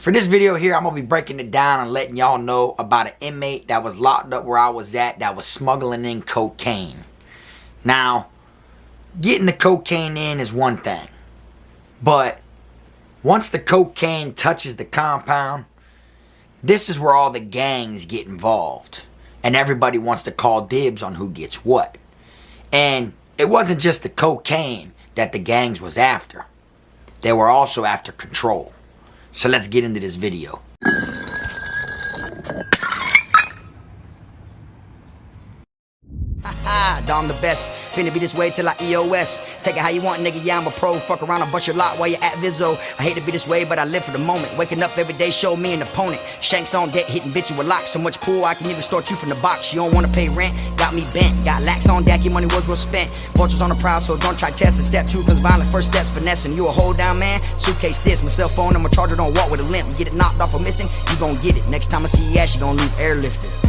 For this video here, I'm going to be breaking it down and letting y'all know about an inmate that was locked up where I was at that was smuggling in cocaine. Now, getting the cocaine in is one thing. But once the cocaine touches the compound, this is where all the gangs get involved. And everybody wants to call dibs on who gets what. And it wasn't just the cocaine that the gangs was after. They were also after control. So let's get into this video. Dom the best, finna be this way till I EOS. Take it how you want, nigga, yeah, I'm a pro. Fuck around and bust your lot while you're at Vizzo. I hate to be this way, but I live for the moment. Waking up every day, show me an opponent. Shanks on deck, hitting bitches with locks. So much pool, I can even start you from the box. You don't wanna pay rent, got me bent. Got lax on deck, your money was well spent. Vultures on the prowl, so don't try testing. Step two, cause violent first steps finessing. You a hold down man, suitcase this. My cell phone and my charger don't walk with a limp. Get it knocked off or missing, you gon' get it. Next time I see your ass, you gon' leave airlifted.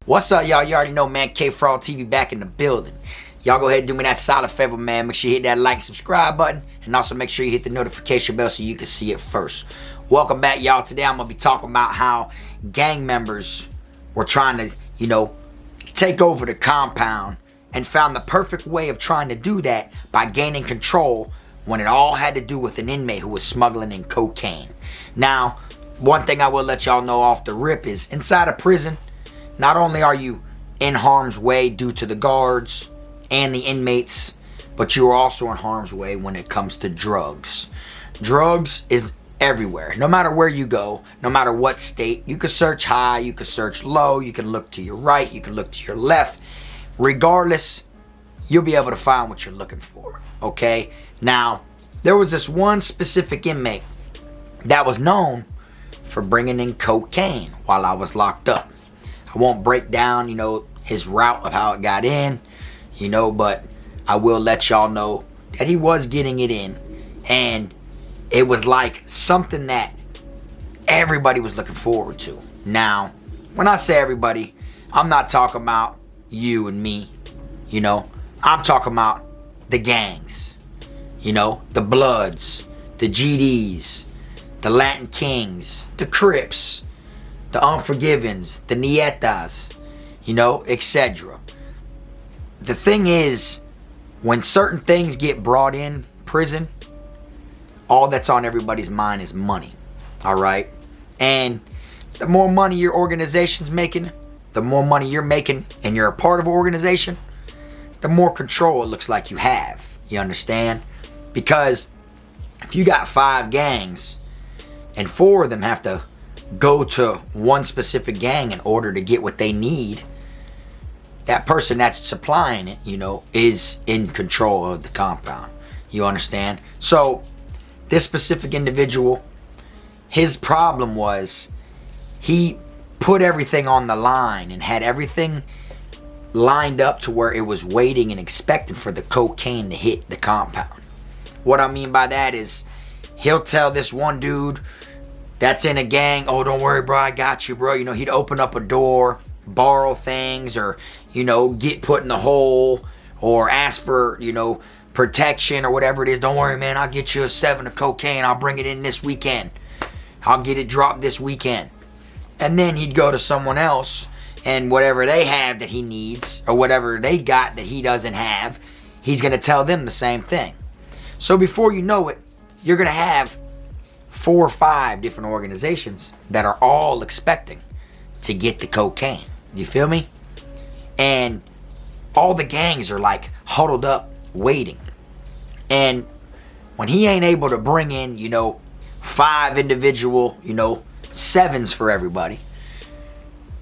What's up, y'all? You already know, man. K-Fraud TV back in the building. Y'all go ahead and do me that solid favor, man. Make sure you hit that like, subscribe button. And also make sure you hit the notification bell so you can see it first. Welcome back, y'all. Today I'm going to be talking about how gang members were trying to, take over the compound and found the perfect way of trying to do that by gaining control when it all had to do with an inmate who was smuggling in cocaine. Now, one thing I will let y'all know off the rip is inside of prison, not only are you in harm's way due to the guards and the inmates, but you are also in harm's way when it comes to drugs. Drugs is everywhere. No matter where you go, no matter what state, you can search high, you can search low, you can look to your right, you can look to your left. Regardless, you'll be able to find what you're looking for, okay? Now, there was this one specific inmate that was known for bringing in cocaine while I was locked up. I won't break down, his route of how it got in, but I will let y'all know that he was getting it in. And it was like something that everybody was looking forward to. Now, when I say everybody, I'm not talking about you and me, I'm talking about the gangs, the Bloods, the GDs, the Latin Kings, the Crips, the Unforgivens, the Nietas, etc. The thing is, when certain things get brought in prison, all that's on everybody's mind is money, all right? And the more money your organization's making, the more money you're making, and you're a part of an organization, the more control it looks like you have, you understand? Because if you got 5 gangs, and 4 of them have to go to one specific gang in order to get what they need, that person that's supplying it, is in control of the compound. You understand? So, this specific individual, his problem was he put everything on the line and had everything lined up to where it was waiting and expecting for the cocaine to hit the compound. What I mean by that is, he'll tell this one dude that's in a gang, oh, don't worry, bro, I got you, bro. He'd open up a door, borrow things, or, get put in the hole, or ask for, protection or whatever it is. Don't worry, man, I'll get you a 7 of cocaine. I'll bring it in this weekend. I'll get it dropped this weekend. And then he'd go to someone else, and whatever they have that he needs, or whatever they got that he doesn't have, he's going to tell them the same thing. So before you know it, you're going to have 4 or 5 different organizations that are all expecting to get the cocaine. You feel me? And all the gangs are like huddled up waiting. And when he ain't able to bring in, 5 individual, 7s for everybody,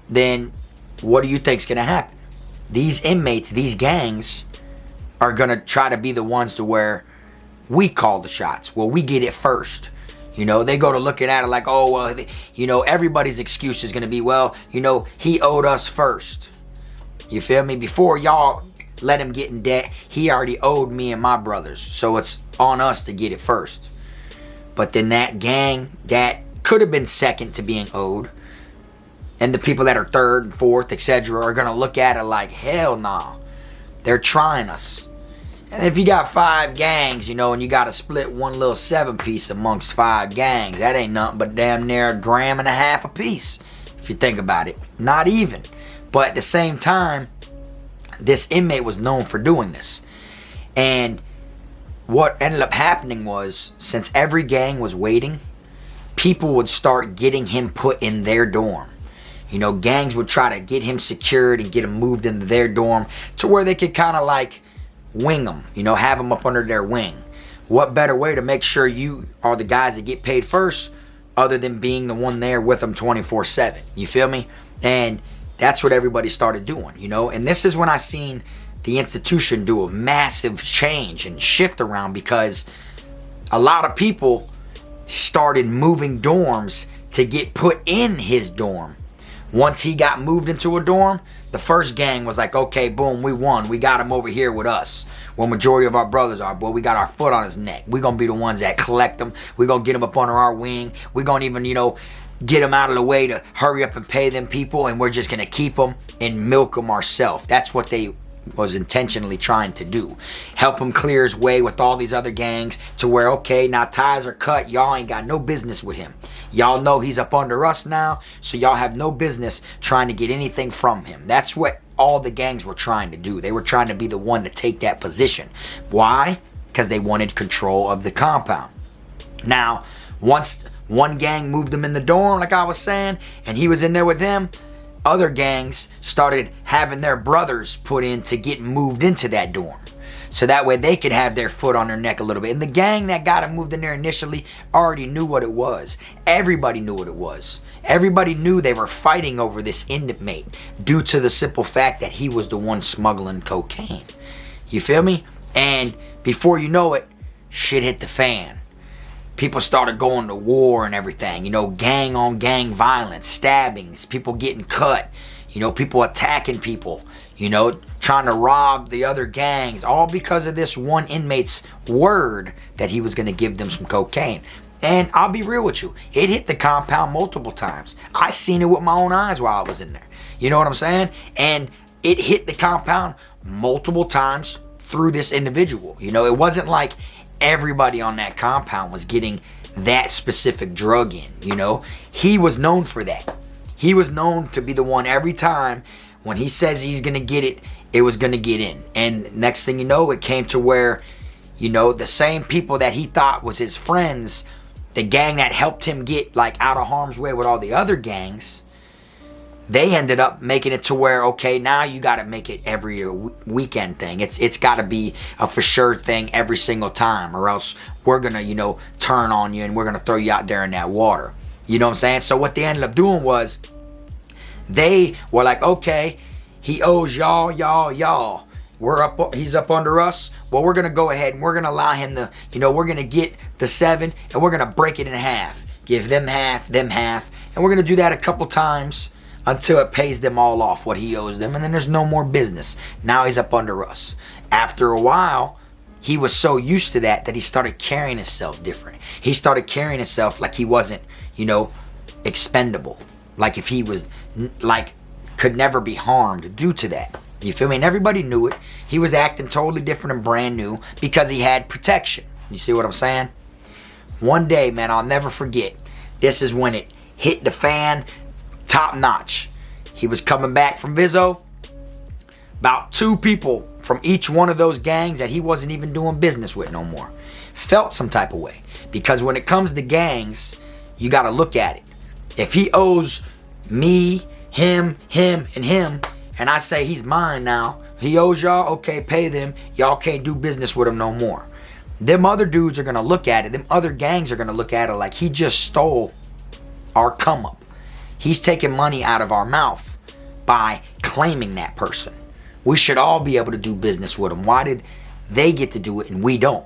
then what do you think's gonna happen? These inmates, these gangs are gonna try to be the ones to where we call the shots. Well, we get it first. They go to looking at it like, oh, well, everybody's excuse is going to be, well, he owed us first. You feel me? Before y'all let him get in debt, he already owed me and my brothers. So it's on us to get it first. But then that gang that could have been second to being owed, and the people that are third and fourth, etc., are going to look at it like, hell no. They're trying us. And if you got 5 gangs, you know, and you got to split one little 7-piece amongst 5 gangs, that ain't nothing but damn near 1.5 grams a piece, if you think about it. Not even. But at the same time, this inmate was known for doing this. And what ended up happening was, since every gang was waiting, people would start getting him put in their dorm. You know, gangs would try to get him secured and get him moved into their dorm to where they could kind of like wing him, you know, have him up under their wing. What better way to make sure you are the guys that get paid first other than being the one there with them 24/7? You feel me? And that's what everybody started doing, you know. And this is when I seen the institution do a massive change and shift around, because a lot of people started moving dorms to get put in his dorm. Once he got moved into a dorm, the first gang was like, okay, boom, we won. We got him over here with us. Well, majority of our brothers are, boy, we got our foot on his neck. We're going to be the ones that collect him. We're going to get him up under our wing. We're going to even, you know, get him out of the way to hurry up and pay them people, and we're just going to keep them and milk them ourselves. That's what they was intentionally trying to do. Help him clear his way with all these other gangs to where, okay, now ties are cut. Y'all ain't got no business with him. Y'all know he's up under us now, so y'all have no business trying to get anything from him. That's what all the gangs were trying to do. They were trying to be the one to take that position. Why? Because they wanted control of the compound. Now, once one gang moved him in the dorm, like I was saying, and he was in there with them, other gangs started having their brothers put in to get moved into that dorm, so that way they could have their foot on their neck a little bit. And the gang that got him moved in there initially already knew what it was. Everybody knew what it was. Everybody knew they were fighting over this inmate due to the simple fact that he was the one smuggling cocaine. You feel me? And before you know it, shit hit the fan. People started going to war and everything, you know, gang on gang violence, stabbings, people getting cut, you know, people attacking people, you know, trying to rob the other gangs, all because of this one inmate's word that he was going to give them some cocaine. And I'll be real with you, it hit the compound multiple times. I seen it with my own eyes while I was in there. You know what I'm saying? And it hit the compound multiple times through this individual. You know, it wasn't like everybody on that compound was getting that specific drug in, you know. He was known for that. He was known to be the one every time when he says he's gonna get it, it was gonna get in. And next thing you know, it came to where, you know, the same people that he thought was his friends, the gang that helped him get like out of harm's way with all the other gangs, they ended up making it to where, okay, now you got to make it every weekend thing. It's got to be a for sure thing every single time, or else we're going to, you know, turn on you and we're going to throw you out there in that water. You know what I'm saying? So what they ended up doing was they were like, okay, he owes y'all. He's up under us. Well, we're going to go ahead and we're going to allow him to, you know, we're going to get the 7 and we're going to break it in half. Give them half. And we're going to do that a couple times until it pays them all off what he owes them, and then there's no more business. Now he's up under us. After a while, he was so used to that he started carrying himself different. He started carrying himself like he wasn't, you know, expendable. Like if he was, like, could never be harmed due to that. You feel me? And everybody knew it. He was acting totally different and brand new because he had protection. You see what I'm saying? One day, man, I'll never forget. This is when it hit the fan. Top notch. He was coming back from Vizzo. About 2 people from each one of those gangs that he wasn't even doing business with no more felt some type of way. Because when it comes to gangs, you got to look at it. If he owes me, him, and him, and I say he's mine now, he owes y'all, okay, pay them. Y'all can't do business with him no more. Them other dudes are going to look at it. Them other gangs are going to look at it like he just stole our come up. He's taking money out of our mouth by claiming that person. We should all be able to do business with them. Why did they get to do it and we don't?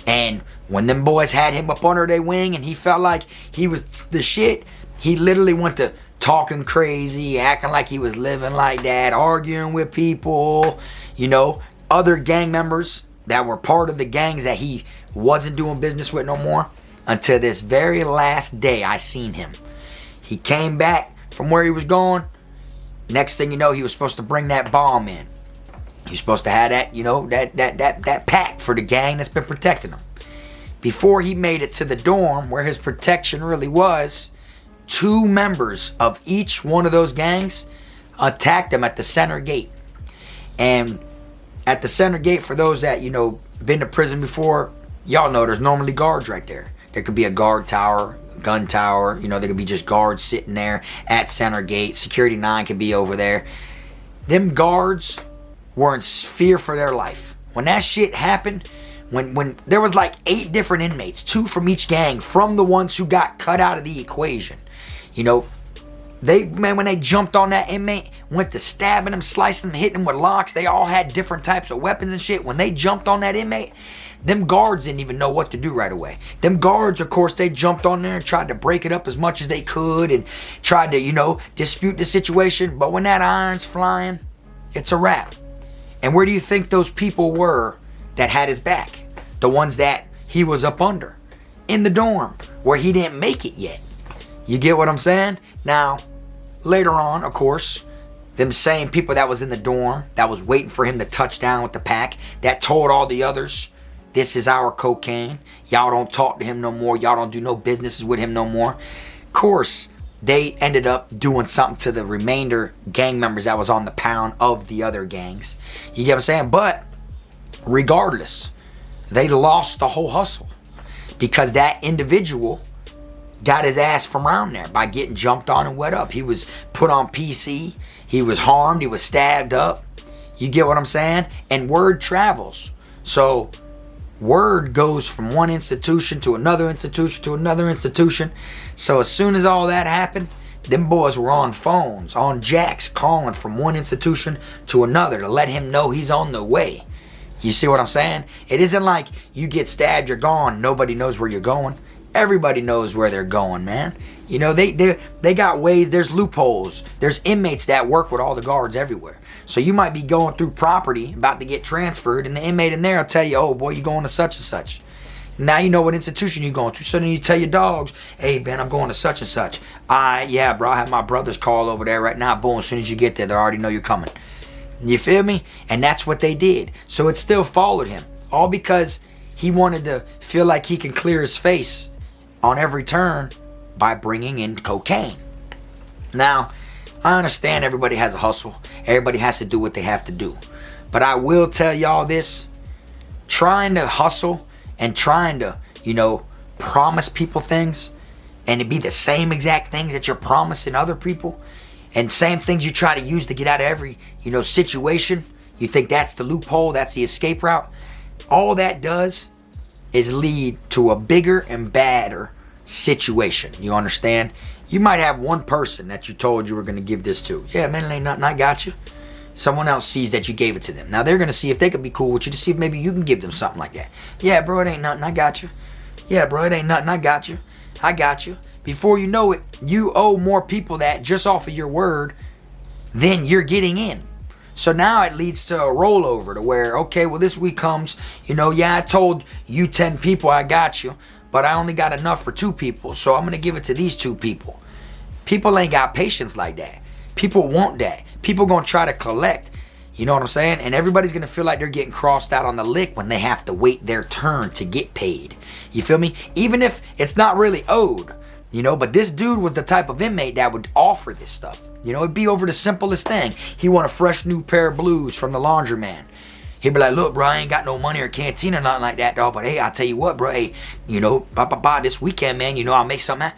And when them boys had him up under their wing and he felt like he was the shit, he literally went to talking crazy, acting like he was living like that, arguing with people, you know, other gang members that were part of the gangs that he wasn't doing business with no more, until this very last day I seen him. He came back from where he was going. Next thing you know, he was supposed to bring that bomb in. You're supposed to have that, that pack for the gang that's been protecting him. Before he made it to the dorm where his protection really was, 2 members of each one of those gangs attacked him at the center gate. And at the center gate, for those that, been to prison before, y'all know there's normally guards right there. There could be a guard tower, gun tower, there could be just guards sitting there at center gate. Security 9 could be over there. Them guards were in fear for their life. When that shit happened, when there was like 8 different inmates, 2 from each gang, from the ones who got cut out of the equation. When they jumped on that inmate, went to stabbing him, slicing him, hitting him with locks. They all had different types of weapons and shit. When they jumped on that inmate, them guards didn't even know what to do right away. Them guards, of course, they jumped on there and tried to break it up as much as they could and tried to, dispute the situation. But when that iron's flying, it's a wrap. And where do you think those people were that had his back? The ones that he was up under. In the dorm, where he didn't make it yet. You get what I'm saying? Now, later on, of course, them same people that was in the dorm, that was waiting for him to touch down with the pack, that told all the others, this is our cocaine. Y'all don't talk to him no more. Y'all don't do no businesses with him no more. Of course, they ended up doing something to the remainder gang members that was on the pound of the other gangs. You get what I'm saying? But regardless, they lost the whole hustle because that individual got his ass from around there by getting jumped on and wet up. He was put on PC. He was harmed. He was stabbed up. You get what I'm saying? And word travels. So word goes from one institution to another institution to another institution. So as soon as all that happened, them boys were on phones, on jacks, calling from one institution to another to let him know he's on the way. You see what I'm saying? It isn't like you get stabbed, you're gone, nobody knows where you're going. Everybody knows where they're going, man. They got ways, there's loopholes. There's inmates that work with all the guards everywhere. So you might be going through property, about to get transferred, and the inmate in there will tell you, oh boy, you going to such and such. Now you know what institution you're going to. So then you tell your dogs, hey man, I'm going to such and such. Yeah bro, I have my brother's call over there right now. Boom, as soon as you get there, they already know you're coming. You feel me? And that's what they did. So it still followed him. All because he wanted to feel like he can clear his face on every turn by bringing in cocaine. Now, I understand everybody has a hustle. Everybody has to do what they have to do. But I will tell y'all this. Trying to hustle and trying to, promise people things and it be the same exact things that you're promising other people and same things you try to use to get out of every, situation. You think that's the loophole, that's the escape route. All that does is lead to a bigger and badder situation. You understand? You might have one person that you told you were going to give this to. Yeah, man, it ain't nothing. I got you. Someone else sees that you gave it to them. Now they're going to see if they could be cool with you to see if maybe you can give them something like that. Yeah, bro, it ain't nothing. I got you. Yeah, bro, it ain't nothing. I got you. I got you. Before you know it, you owe more people that just off of your word than you're getting in. So now it leads to a rollover to where, okay, well, this week comes, I told you 10 people I got you, but I only got enough for 2 people, so I'm going to give it to these 2 people. People ain't got patience like that. People want that. People going to try to collect. You know what I'm saying? And everybody's going to feel like they're getting crossed out on the lick when they have to wait their turn to get paid. You feel me? Even if it's not really owed, but this dude was the type of inmate that would offer this stuff. It'd be over the simplest thing. He want a fresh new pair of blues from the laundromat. He'd be like, look, bro, I ain't got no money or canteen or nothing like that, dog. But hey, I'll tell you what, bro. Hey, this weekend, man, I'll make something.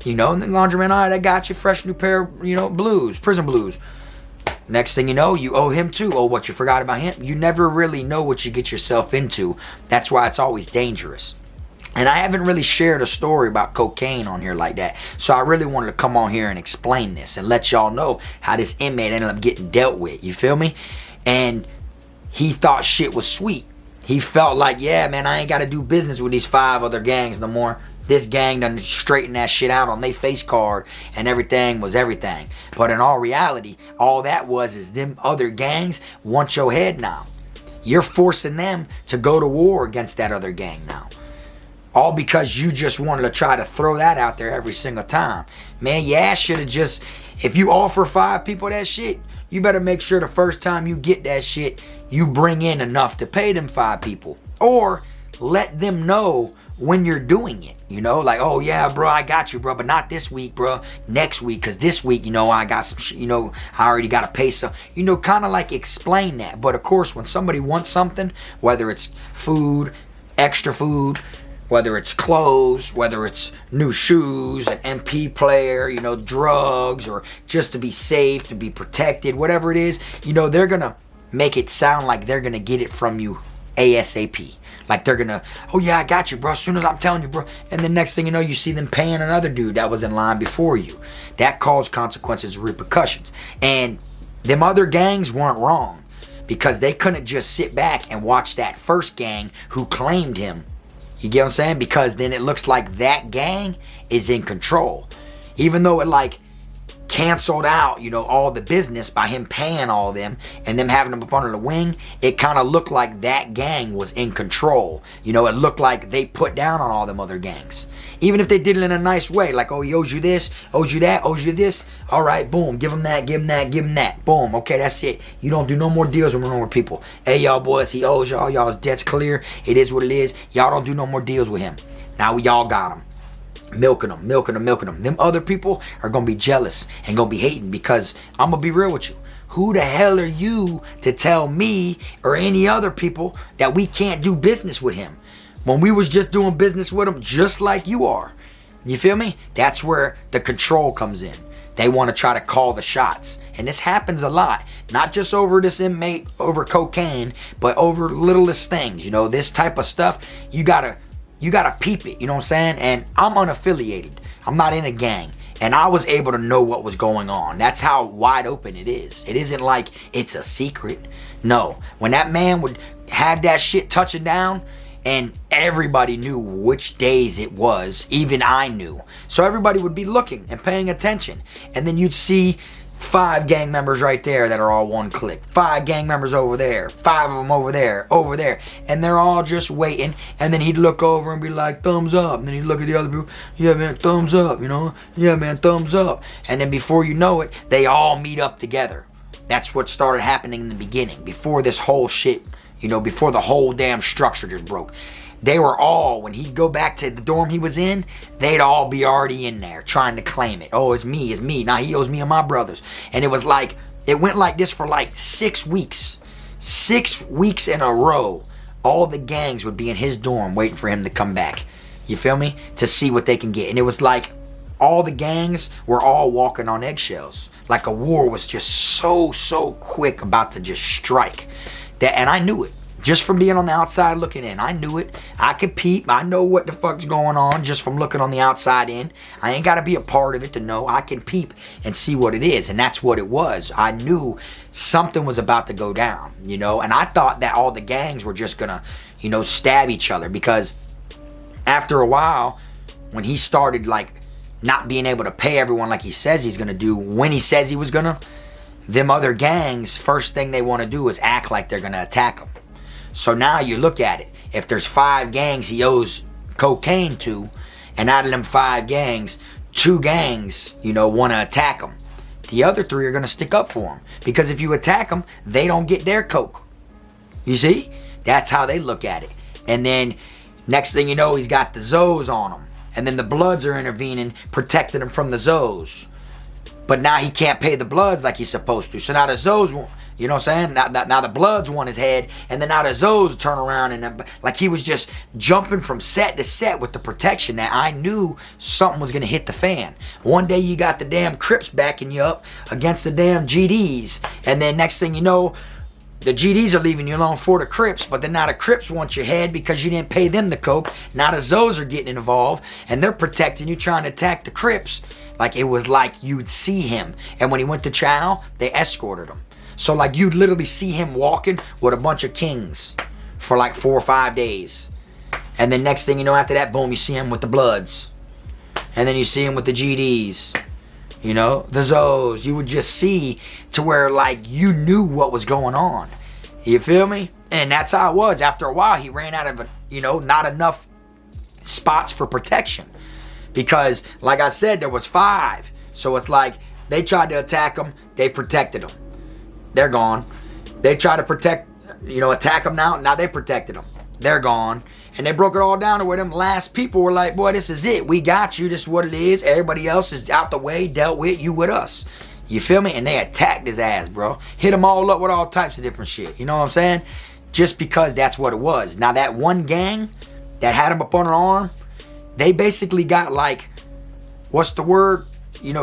And the laundromat, all right, I got you. Fresh new pair of, blues, prison blues. Next thing you know, you owe him too. Oh, what, you forgot about him? You never really know what you get yourself into. That's why it's always dangerous. And I haven't really shared a story about cocaine on here like that. So I really wanted to come on here and explain this and let y'all know how this inmate ended up getting dealt with. You feel me? And he thought shit was sweet. He felt like, yeah, man, I ain't got to do business with these 5 other gangs no more. This gang done straightened that shit out on their face card and everything was everything. But in all reality, all that was is them other gangs want your head now. You're forcing them to go to war against that other gang now. All because you just wanted to try to throw that out there every single time. Man, your ass should have just, if you offer 5 people that shit, you better make sure the first time you get that shit, you bring in enough to pay them 5 people. Or let them know when you're doing it, you know, like, oh yeah, bro, I got you, bro, but not this week, bro, next week, because this week, you know, I got some shit, you know, I already got to pay some, you know, kind of like explain that. But of course, when somebody wants something, whether it's food, extra food, whether it's clothes, whether it's new shoes, an MP player, you know, drugs, or just to be safe, to be protected, whatever it is, you know, they're gonna make it sound like they're gonna get it from you ASAP. Like they're gonna, oh yeah, I got you, bro, as soon as I'm telling you, bro. And the next thing you know, you see them paying another dude that was in line before you. That caused consequences and repercussions. And them other gangs weren't wrong, because they couldn't just sit back and watch that first gang who claimed him. You get what I'm saying? Because then it looks like that gang is in control. Even though it like canceled out, you know, all the business by him paying all them and them having them up under the wing, it kind of looked like that gang was in control. You know, it looked like they put down on all them other gangs. Even if they did it in a nice way, like, oh, he owes you this, owes you that, owes you this. All right, boom, give him that, give him that, give him that. Boom, okay, that's it. You don't do no more deals with no more people. Hey, y'all boys, he owes y'all. Y'all's debt's clear. It is what it is. Y'all don't do no more deals with him. Now we all got him. Milking them, milking them, milking them. Them other people are going to be jealous and going to be hating, because I'm going to be real with you. Who the hell are you to tell me or any other people that we can't do business with him when we was just doing business with him just like you are? You feel me? That's where the control comes in. They want to try to call the shots. And this happens a lot. Not just over this inmate, over cocaine, but over littlest things. You know, this type of stuff, you gotta peep it, you know what I'm saying? And I'm unaffiliated. I'm not in a gang. And I was able to know what was going on. That's how wide open it is. It isn't like it's a secret. No. When that man would have that shit touching down, and everybody knew which days it was, even I knew. So everybody would be looking and paying attention. And then you'd see 5 gang members right there that are all one click. 5 gang members over there. 5 of them over there. And they're all just waiting. And then he'd look over and be like, thumbs up. And then he'd look at the other people. Yeah, man, thumbs up, you know? Yeah, man, thumbs up. And then before you know it, they all meet up together. That's what started happening in the beginning. Before this whole shit, you know, before the whole damn structure just broke. They were all, when he'd go back to the dorm he was in, they'd all be already in there trying to claim it. Oh, it's me, it's me. Now he owes me and my brothers. And it was like, it went like this for like 6 weeks. 6 weeks in a row, all the gangs would be in his dorm waiting for him to come back. You feel me? To see what they can get. And it was like, all the gangs were all walking on eggshells. Like a war was just so quick about to just strike. And I knew it. Just from being on the outside looking in. I knew it. I could peep. I know what the fuck's going on just from looking on the outside in. I ain't got to be a part of it to know. I can peep and see what it is. And that's what it was. I knew something was about to go down, you know. And I thought that all the gangs were just going to, you know, stab each other. Because after a while, when he started, like, not being able to pay everyone like he says he's going to do, when he says he was going to, them other gangs, first thing they want to do is act like they're going to attack him. So now you look at it. If there's 5 gangs he owes cocaine to, and out of them 5 gangs, 2 gangs, you know, want to attack him. The other 3 are going to stick up for him. Because if you attack them, they don't get their coke. You see? That's how they look at it. And then next thing you know, he's got the Zoes on him. And then the Bloods are intervening, protecting him from the Zoes. But now he can't pay the Bloods like he's supposed to. So now the Zoes won't. You know what I'm saying? Now the Bloods want his head, and then now the Zoes turn around, and like he was just jumping from set to set with the protection that I knew something was going to hit the fan. One day you got the damn Crips backing you up against the damn GDs, and then next thing you know, the GDs are leaving you alone for the Crips, but then now the Crips want your head because you didn't pay them the coke. Now the Zoes are getting involved, and they're protecting you, trying to attack the Crips. Like it was like you'd see him, and when he went to chow, they escorted him. So like you'd literally see him walking with a bunch of kings for like 4 or 5 days. And then next thing you know, after that, boom, you see him with the Bloods. And then you see him with the GDs. You know, the Zoes. You would just see to where like you knew what was going on. You feel me? And that's how it was. After a while, he ran out of, you know, not enough spots for protection. Because like I said, there was 5. So it's like they tried to attack him. They protected him. They're gone. They try to protect, attack them now. Now they protected them. They're gone. And they broke it all down to where them last people were like, boy, this is it. We got you. This is what it is. Everybody else is out the way, dealt with, you with us. You feel me? And they attacked his ass, bro. Hit him all up with all types of different shit. You know what I'm saying? Just because that's what it was. Now, that one gang that had him up on an arm, they basically got like, what's the word?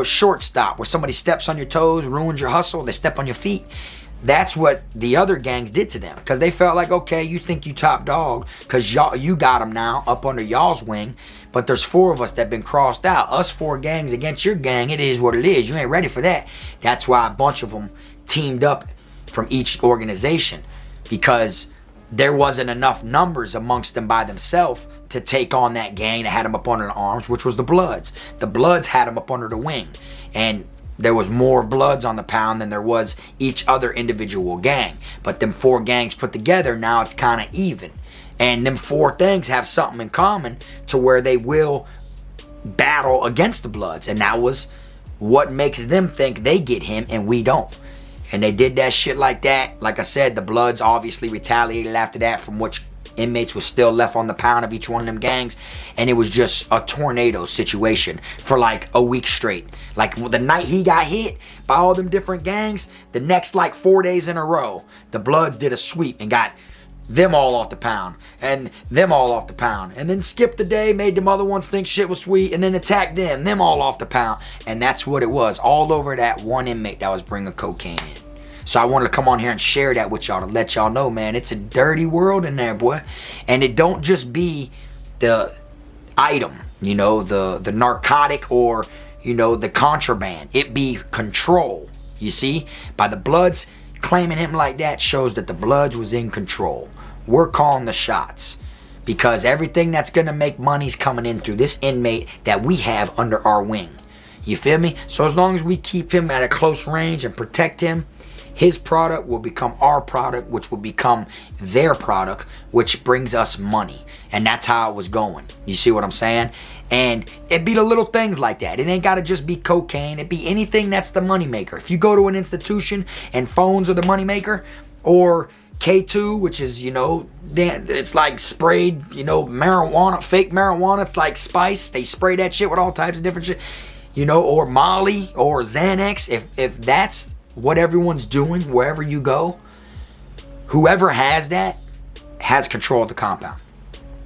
Shortstop, where somebody steps on your toes, ruins your hustle, they step on your feet. That's what the other gangs did to them, because they felt like, okay, you think you top dog because you got them now up under y'all's wing, but there's 4 of us that been crossed out. Us 4 gangs against your gang, it is what it is. You ain't ready for that. That's why a bunch of them teamed up from each organization, because there wasn't enough numbers amongst them by themselves to take on that gang that had them up under the arms, which was the Bloods. The Bloods had them up under the wing, and there was more Bloods on the pound than there was each other individual gang. But them 4 gangs put together, now it's kind of even. And them 4 things have something in common to where they will battle against the Bloods. And that was what makes them think they get him and we don't. And they did that shit like that. Like I said, the Bloods obviously retaliated after that from which inmates was still left on the pound of each one of them gangs, and it was just a tornado situation for like a week straight. Like the night he got hit by all them different gangs, the next like 4 days in a row, the Bloods did a sweep and got them all off the pound and them all off the pound, and then skipped the day, made them other ones think shit was sweet, and then attacked them all off the pound. And that's what it was, all over that one inmate that was bringing cocaine in. So I wanted to come on here and share that with y'all to let y'all know, man, it's a dirty world in there, boy. And it don't just be the item, the narcotic or, the contraband. It be control, you see? By the Bloods claiming him like that shows that the Bloods was in control. We're calling the shots, because everything that's going to make money's coming in through this inmate that we have under our wing. You feel me? So as long as we keep him at a close range and protect him, his product will become our product, which will become their product, which brings us money. And that's how it was going. You see what I'm saying? And it be the little things like that. It ain't got to just be cocaine. It be anything that's the moneymaker. If you go to an institution and phones are the moneymaker, or K2, which is, it's like sprayed, marijuana, fake marijuana. It's like spice. They spray that shit with all types of different shit, or Molly or Xanax. If that's what everyone's doing wherever you go, whoever has that has control of the compound.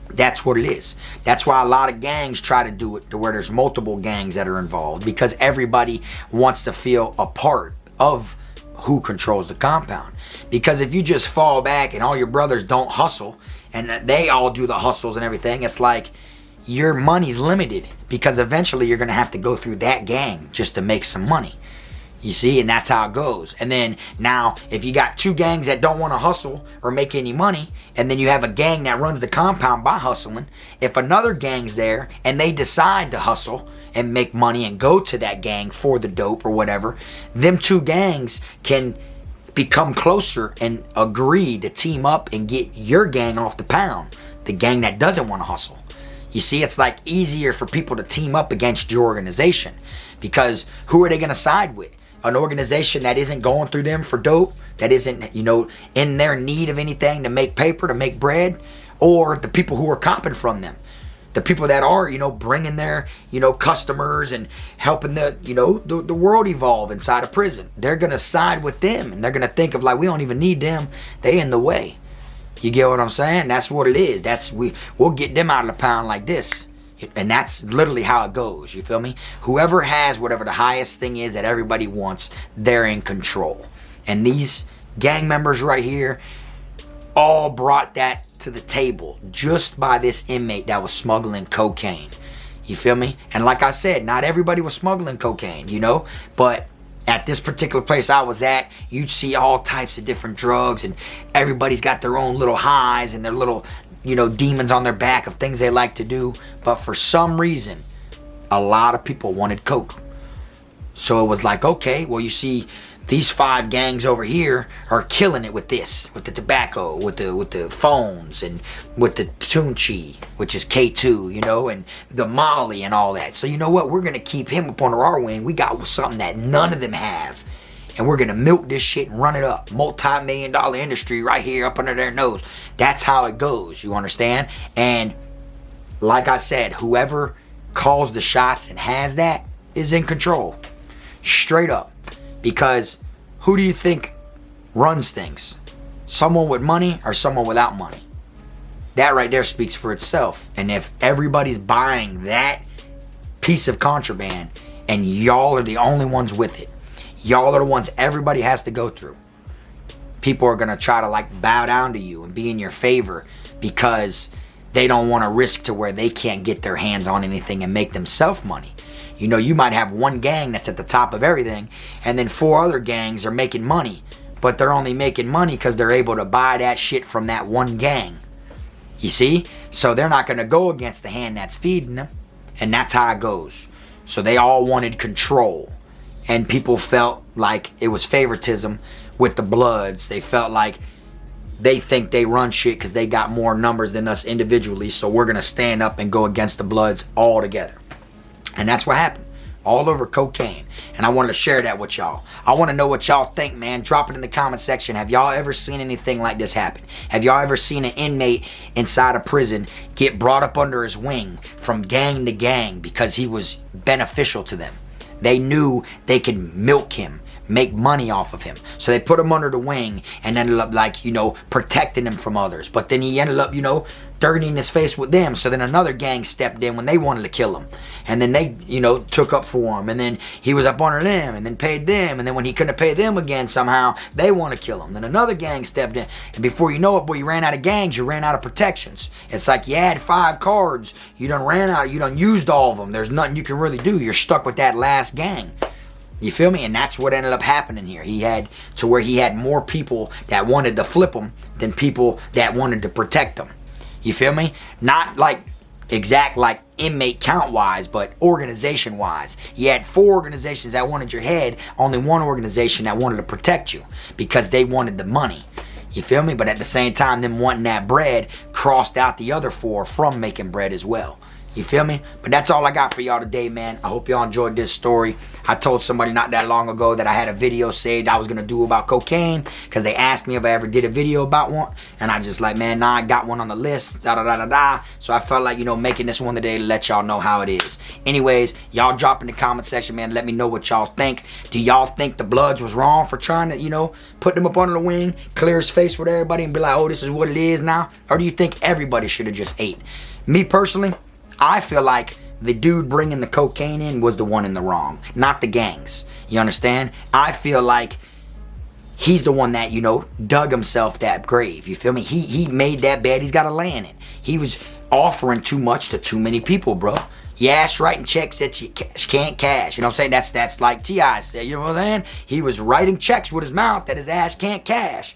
That's what it is. That's why a lot of gangs try to do it to where there's multiple gangs that are involved, because everybody wants to feel a part of who controls the compound. Because if you just fall back and all your brothers don't hustle and they all do the hustles and everything, it's like your money's limited, because eventually you're going to have to go through that gang just to make some money. You see, and that's how it goes. And then now, if you got 2 gangs that don't want to hustle or make any money, and then you have a gang that runs the compound by hustling, if another gang's there and they decide to hustle and make money and go to that gang for the dope or whatever, them 2 gangs can become closer and agree to team up and get your gang off the pound, the gang that doesn't want to hustle. You see, it's like easier for people to team up against your organization, because who are they going to side with? An organization that isn't going through them for dope, that isn't, in their need of anything to make paper, to make bread, or the people who are copping from them, the people that are, bringing their, customers and helping the world evolve inside of prison. They're going to side with them, and they're going to think of like, we don't even need them. They in the way. You get what I'm saying? That's what it is. We'll get them out of the pound like this. And that's literally how it goes, you feel me? Whoever has whatever the highest thing is that everybody wants, they're in control. And these gang members right here all brought that to the table just by this inmate that was smuggling cocaine. You feel me? And like I said, not everybody was smuggling cocaine, but at this particular place I was at, you'd see all types of different drugs, and everybody's got their own little highs and their little demons on their back of things they like to do. But for some reason, a lot of people wanted coke. So it was like, okay, well, you see, these 5 gangs over here are killing it with this, with the tobacco, with the phones, and with the Tunchi, which is K2, and the Molly and all that. So you know what? We're going to keep him up under our wing. We got something that none of them have. and we're gonna milk this shit and run it up. Multi-million-dollar industry right here up under their nose. That's how it goes, you understand? And like I said, whoever calls the shots and has that is in control. Straight up. Because who do you think runs things? Someone with money or someone without money? That right there speaks for itself. And if everybody's buying that piece of contraband and y'all are the only ones with it, y'all are the ones everybody has to go through, people are going to try to like bow down to you and be in your favor because they don't want to risk to where they can't get their hands on anything and make themselves money. You know, you might have one gang that's at the top of everything, and then 4 other gangs are making money, but they're only making money because they're able to buy that shit from that one gang. You see? So they're not going to go against the hand that's feeding them, and that's how it goes. So they all wanted control, and people felt like it was favoritism with the Bloods. They felt like they think they run shit because they got more numbers than us individually, so we're going to stand up and go against the Bloods all together. And that's what happened. All over cocaine. And I wanted to share that with y'all. I want to know what y'all think, man. Drop it in the comment section. Have y'all ever seen anything like this happen? Have y'all ever seen an inmate inside a prison get brought up under his wing from gang to gang because he was beneficial to them? They knew they could milk him, make money off of him. So they put him under the wing and ended up like, you know, protecting him from others. But then he ended up, you know, dirtying his face with them. So then another gang stepped in when they wanted to kill him. And then they, you know, took up for him. And then he was up under them and then paid them. And then when he couldn't pay them again somehow, they want to kill him. Then another gang stepped in. And before you know it, boy, you ran out of gangs. You ran out of protections. It's like you had 5 cards. You done ran out. You done used all of them. There's nothing you can really do. You're stuck with that last gang. You feel me? And that's what ended up happening here. He had to where he had more people that wanted to flip him than people that wanted to protect him. You feel me? Not like exact like inmate count wise, but organization wise. You had 4 organizations that wanted your head, only 1 organization that wanted to protect you because they wanted the money. You feel me? But at the same time, them wanting that bread crossed out the other 4 from making bread as well. You feel me? But that's all I got for y'all today, man. I hope y'all enjoyed this story. I told somebody not that long ago that I had a video saved I was going to do about cocaine because they asked me if I ever did a video about one. And I just like, man, nah, I got one on the list, da-da-da-da-da. So I felt like, you know, making this one today to let y'all know how it is. Anyways, y'all drop in the comment section, man. Let me know what y'all think. Do y'all think the Bloods was wrong for trying to, you know, put them up under the wing, clear his face with everybody and be like, oh, this is what it is now? Or do you think everybody should have just ate? Me personally, I feel like the dude bringing the cocaine in was the one in the wrong, not the gangs. You understand? I feel like he's the one that, you know, dug himself that grave. You feel me? He made that bed. He's got to lay in it. He was offering too much to too many people, bro. You ass writing checks that you can't cash. You know what I'm saying? That's like T.I. said. You know what I'm saying? He was writing checks with his mouth that his ass can't cash.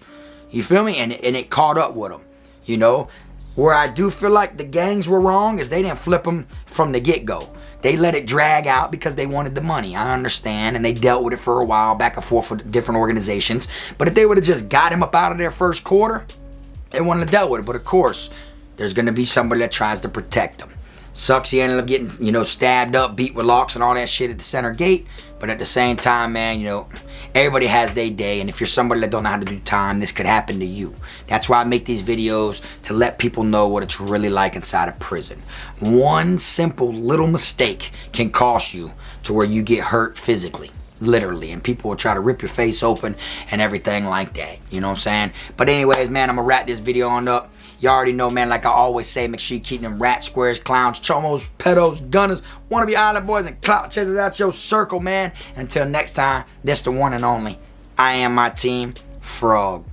You feel me? And it caught up with him, you know? Where I do feel like the gangs were wrong is they didn't flip him from the get-go. They let it drag out because they wanted the money. I understand, and they dealt with it for a while, back and forth with different organizations. But if they would have just got him up out of their first quarter, they wouldn't have dealt with it. But of course, there's going to be somebody that tries to protect them. Sucks he ended up getting, you know, stabbed up, beat with locks and all that shit at the center gate. But at the same time, man, you know, everybody has their day. And if you're somebody that don't know how to do time, this could happen to you. That's why I make these videos, to let people know what it's really like inside a prison. One simple little mistake can cost you to where you get hurt physically. Literally. And people will try to rip your face open and everything like that. You know what I'm saying? But anyways, man, I'm going to wrap this video on up. You already know, man, like I always say, make sure you keep them rats, squares, clowns, chomos, pedos, gunners, wannabe island boys, and clout chasers out your circle, man. Until next time, this the one and only. I am my team, Frog.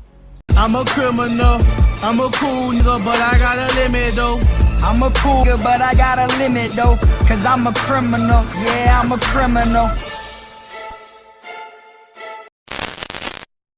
I'm a criminal, I'm a cool nigga, but I got a limit though. I'm a cool nigga, but I got a limit though. Cause I'm a criminal, yeah, I'm a criminal.